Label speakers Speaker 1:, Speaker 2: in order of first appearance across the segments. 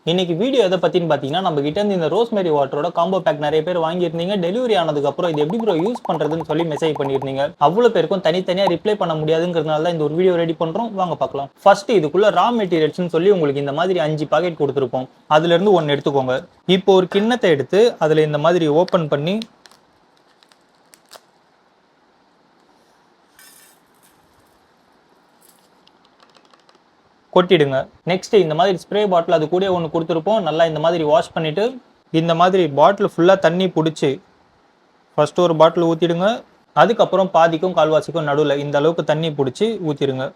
Speaker 1: இன்னைக்கு வீடியோ எதை பத்தின்னு பாத்தீங்கன்னா நம்ம கிட்ட இருந்து இந்த ரோஸ்மேரி வாட்டரோட காம்போ பேக் நிறைய பேர் வாங்கியிருந்தீங்க. டெலிவரி ஆனதுக்கு அப்புறம் இது எப்படி ப்ரோ யூஸ் பண்றதுன்னு சொல்லி மெசேஜ் பண்ணிருந்தீங்க. அவ்வளவு பேருக்கும் தனித்தனியா ரிப்ளை பண்ண முடியாதுங்கிறதுனால தான் இந்த ஒரு வீடியோ ரெடி பண்றோம். வாங்க பார்க்கலாம். ஃபர்ஸ்ட் இதுக்குள்ள ரா மெட்டீரியல்ஸ்னு சொல்லி உங்களுக்கு இந்த மாதிரி 5 பாக்கெட் கொடுத்துருப்போம். அதுல இருந்து ஒன்னு எடுத்துக்கோங்க. இப்போ ஒரு கிண்ணத்தை எடுத்து அதுல இந்த மாதிரி ஓபன் பண்ணி கொட்டிடுங்க. நெக்ஸ்ட் இந்த மாதிரி ஸ்ப்ரே பாட்டில் அது கூட ஒன்று கொடுத்துருப்போம். நல்லா இந்த மாதிரி வாஷ் பண்ணிட்டு இந்த மாதிரி பாட்டில் ஃபுல்லா தண்ணி பிடிச்சி ஃபர்ஸ்ட் ஒரு பாட்டில் ஊத்திடுங்க. அதுக்கப்புறம் பாதிக்கும் கால்வாசிக்கும் நடுவில் இந்த அளவுக்கு தண்ணி பிடிச்சி ஊத்திடுங்க.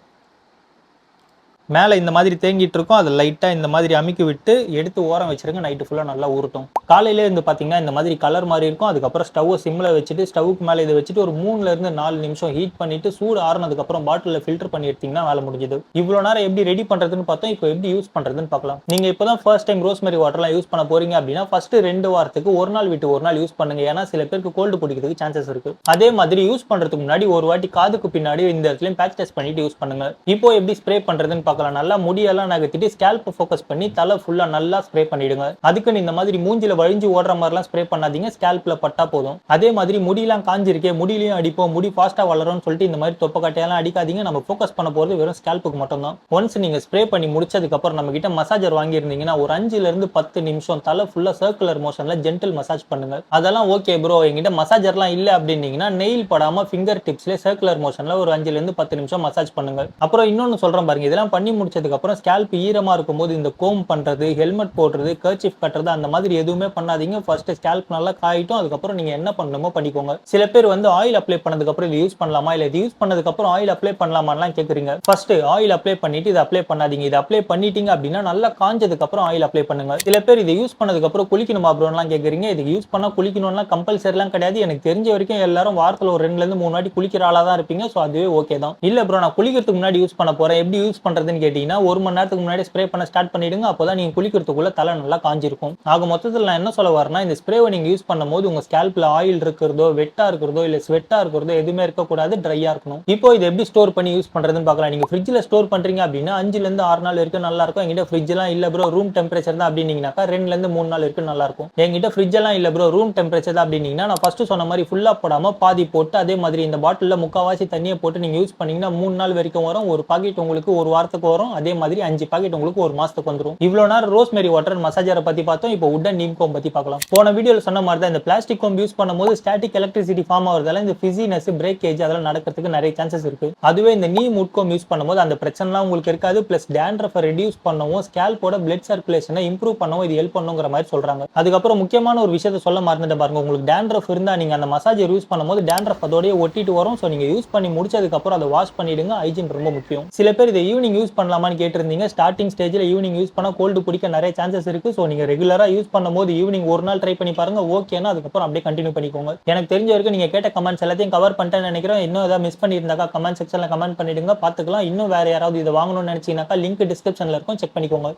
Speaker 1: மேலே இந்த மாதிரி தேங்கிட்டு இருக்கும். அதை லைட்டா இந்த மாதிரி அமுக்கி விட்டு எடுத்து ஓரம் வச்சிருங்க. நைட்டு ஃபுல்லா நல்லா ஊறட்டும். காலையில இருந்து பாத்தீங்கன்னா இந்த மாதிரி கலர் மாதிரி இருக்கும். அதுக்கப்புறம் ஸ்டவ் சிம்ல வச்சுட்டு ஸ்டவ்வுக்கு மேலே இதை வச்சுட்டு ஒரு 3ல இருந்து 4 நிமிஷம் ஹீட் பண்ணிட்டு சூடு ஆறுனதுக்கு அப்புறம் பாட்டில் ஃபில்டர் பண்ணி எடுத்தீங்கன்னா வேலை முடிஞ்சது. இவ்வளவு நேரம் எப்படி ரெடி பண்றதுன்னு பார்த்தோம். இப்போ எப்படி யூஸ் பண்றதுன்னு பார்க்கலாம். நீங்க இப்பதான் ஃபர்ஸ்ட் டைம் ரோஸ்மேரி வாட்டர்லாம் யூஸ் பண்ண போறீங்க அப்படின்னா ஃபர்ஸ்ட் 2 வாரத்துக்கு ஒரு நாள் விட்டு ஒரு நாள் யூஸ் பண்ணுங்க. ஏன்னா சில பேருக்கு கோல்டு பிடிக்கிறதுக்கு சான்சஸ் இருக்கு. அதே மாதிரி யூஸ் பண்றதுக்கு முன்னாடி ஒரு வாட்டி காதுக்கு பின்னாடி இந்த இடத்துலயும் பேட்ச் டெஸ்ட் பண்ணிட்டு யூஸ் பண்ணுங்க. இப்போ எப்படி ஸ்ப்ரே பண்றதுன்னு பார்க்கலாம். நல்லா முடியெல்லாம் நகர்த்திட்டு ஸ்கேல்ப் ஃபோக்கஸ் பண்ணி தலை ஃபுல்லா நல்லா ஸ்ப்ரே பண்ணிடுங்க. அதுக்கு இந்த மாதிரி மூஞ்சில வழிஞ்சு ஓடுற மாதிரிலாம் ஸ்ப்ரே பண்ணாதீங்க. ஸ்கேல்ப்ல பட்டா போதும். அதே மாதிரி முடியெல்லாம் காஞ்சிருக்கே, முடியிலையும் அடிப்போம், முடி ஃபாஸ்டா வளரும்னு சொல்லிட்டு இந்த மாதிரி தொப்பக்கட்டையெல்லாம் அடிக்காதீங்க. நம்ம ஃபோக்கஸ் பண்ண போறது வெறும் ஸ்கேல்ப்புக்கு மட்டும் தான். ஒன்ஸ் நீங்க ஸ்ப்ரே பண்ணி முடிச்சதுக்கு அப்புறம் நம்ம கிட்ட மசாஜர் வாங்கியிருந்தீங்கன்னா ஒரு 5ல இருந்து 10 நிமிஷம் தலை ஃபுல்லா சர்க்குலர் மோஷன்ல ஜென்டில் மசாஜ் பண்ணுங்க. அதெல்லாம் ஓகே ப்ரோ, என்கிட்ட மசாஜர்லாம் இல்ல அப்படின்னீங்கன்னா நெயில் படாம ஃபிங்கர் டிப்ஸ்ல சர்க்குலர் மோஷன்ல ஒரு 5ல இருந்து 10 நிமிஷம் மசாஜ் பண்ணுங்க. அப்புறம் இன்னொன்னு சொல்றேன் பாருங்க, இதெல்லாம் பண்ணி முடிச்சதுக்கு அப்புறம் ஸ்கேல்ப் ஈரமா இருக்கும்போது இந்த கோம் பண்றது, ஹெல்மெட் போடுறது, கர்ச்சீஃப் கட்டுறது அந்த மாதிரி எதுவுமே பண்ணாதீங்க. ஃபர்ஸ்ட் ஸ்கேல்ப் நல்லா காயிட்டும். அதுக்கப்புறம் நீங்க என்ன பண்ணணுமோ பண்ணிக்கோங்க. சில பேர் வந்து ஆயில் அப்ளை பண்ணதுக்கு அப்புறம் இது யூஸ் பண்ணலாமா, இல்ல இது யூஸ் பண்ணதுக்கு அப்புறம் ஆயில் அப்ளை பண்ணலாமான்லாம் கேக்குறீங்க. ஃபர்ஸ்ட் ஆயில் அப்ளை பண்ணிட்டு இதை அப்ளை பண்ணாதீங்க. இது அப்ளை பண்ணிட்டீங்க அப்படின்னா நல்லா காஞ்சதுக்கு அப்புறம் ஆயில் அப்ளை பண்ணுங்க. சில பேர் இதை யூஸ் பண்ணதுக்கு அப்புறம் குளிக்கணுமா ப்ரோலாம் கேக்குறீங்க. இது யூஸ் பண்ணா குளிக்கணும்லாம் கம்பல்சரிலாம் கிடையாது. எனக்கு தெரிஞ்ச வரைக்கும் எல்லாரும் வாரத்துல ஒரு 2ல இருந்து 3 வாட்டி குளிக்கிற ஆளா தான் இருப்பீங்க. சோ அதுவே ஓகே தான். இல்ல ப்ரோ நான் குளிக்கிறதுக்கு முன்னாடி யூஸ் பண்ண போறேன், எப்படி யூஸ் பண்றதுன்னு கேட்டீங்கன்னா 1 மணி நேரத்துக்கு முன்னாடி ஸ்ப்ரே பண்ண ஸ்டார்ட் பண்ணிடுங்க. அப்பதான் நீங்க குளிக்கிறதுக்குள்ள தலை நல்லா காஞ்சிருக்கும். ஆக மொத்தத்தில் நான் என்ன சொல்ல வரேன்னா, இந்த ஸ்ப்ரேவை நீங்க யூஸ் பண்ணும்போது உங்க ஸ்கேல்ப்ல ஆயில் இருக்கிறதோ, வெட்டா இருக்கிறதோ, இல்ல ஸ்வெட்டா இருக்கிறதோ எதுவுமே இருக்கக்கூடாது. ட்ரையா இருக்கணும். இப்போ இது எப்படி ஸ்டோர் பண்ணி யூஸ் பண்றதுன்னு பார்க்கலாம். நீங்க ஃப்ரிட்ஜ்ல ஸ்டோர் பண்றீங்க அப்படின்னா 5ல இருந்து 6 நாள் வரைக்கும் நல்லா இருக்கும். என்கிட்ட ஃப்ரிட்ஜ் எல்லாம் இல்ல ப்ரோ, ரூம் டெம்பரேச்சர் தான் அப்படின்னீங்கன்னாக்கா 2ல இருந்து 3 நாள் வரைக்கும் நல்லா இருக்கும். என்கிட்ட ஃப்ரிட்ஜ் எல்லாம் இல்ல ப்ரோ, ரூம் டெம்பரேச்சர் தான் அப்படின்னீங்கன்னா நான் ஃபர்ஸ்ட் சொன்ன மாதிரி ஃபுல்லா போடாம பாதி போட்டு அதே மாதிரி இந்த பாட்டில்ல முக்காவாசி தண்ணியை போட்டு நீங்க யூஸ் பண்ணீங்கன்னா 3 நாள் வரைக்கும் வரும். ஒரு பாக்கெட் உங்களுக்கு ஒரு வாரத்துக்கு வரும். அதே மாதிரி 5 பாக்கெட் உங்களுக்கு ஒரு மாசத்துக்கு வந்துடும். இவ்வளவு நேரம் ரோஸ்மேரி வாட்டர் மசாஜரை பத்தி பார்த்தோம். இப்போ உடன் நீம் கோம் பத்தி பார்க்கலாம். போன வீடியோல சொன்ன மாதிரி தான் இந்த பிளாஸ்டிக் கோம் யூஸ் பண்ணும்போது ஸ்டாட்டிக் எலக்ட்ரிசிட்டி ஃபார்ம் ஆகுறதால இந்த ஃபிஸினஸ், பிரேக்கேஜ் அதெல்லாம் நடக்கிறதுக்கு நிறைய சான்சஸ் இருக்கு. அதுவே இந்த நீம் உட் கோம் யூஸ் பண்ணும்போது அந்த பிரச்சனைலாம் உங்களுக்கு இருக்காது. பிளஸ் டேண்ட்ரஃபை ரெடியூஸ் பண்ணவும், ஸ்கேல்போட பிளட் சர்க்குலேஷனை இம்ப்ரூவ் பண்ணவும் இது ஹெல்ப் பண்ணுங்கிற மாதிரி சொல்றாங்க. அதுக்கப்புறம் முக்கியமான ஒரு விஷயத்தை சொல்ல மறந்துட்டு பாருங்க, உங்களுக்கு டேண்ட்ரஃப் இருந்தா நீங்க அந்த மசாஜர் யூஸ் பண்ணும்போது டேண்ட்ரஃப் அதோடய ஒட்டிட்டு வரும். ஸோ நீங்க யூஸ் பண்ணி முடிச்சதுக்கு அப்புறம் அதை வாஷ் பண்ணிடுங்க. ஹைஜீன் ரொம்ப முக்கியம். சில பேர் இதை ஈவினிங் யூஸ் பண்ணலாமான்னு கேட்டிருந்தீங்க. ஸ்டார்டிங் ஸ்டேஜ்ல ஈவினிங் யூஸ் பண்ணா கோல்டு பிடிக்க நிறைய சான்சஸ் இருக்கு. ஸோ நீங்க ரெகுலரா யூஸ் பண்ணும்போது ஈவினிங் ஒரு நாள் ட்ரை பண்ணி பாருங்க. ஓகேனா அதுக்கப்புறம் அப்படியே கண்டினியூ பண்ணிக்கோங்க. எனக்கு தெரிஞ்ச வரைக்கும் நீங்க கேட்ட கமெண்ட்ஸ் எல்லாத்தையும் கவர் பண்ணிட்டேன்னு நினைக்கிறேன். இன்னும் ஏதாவது மிஸ் பண்ணியிருந்தாக்கா கமெண்ட் செக்ஷன்ல கமெண்ட் பண்ணிடுங்க, பார்த்துக்கலாம். இன்னும் வேற யாராவது இதை வாங்கணும்னு நினைச்சீங்கன்னாக்கா லிங்க் டிஸ்கிரிப்ஷன்ல இருக்கும், செக் பண்ணிக்கோங்க.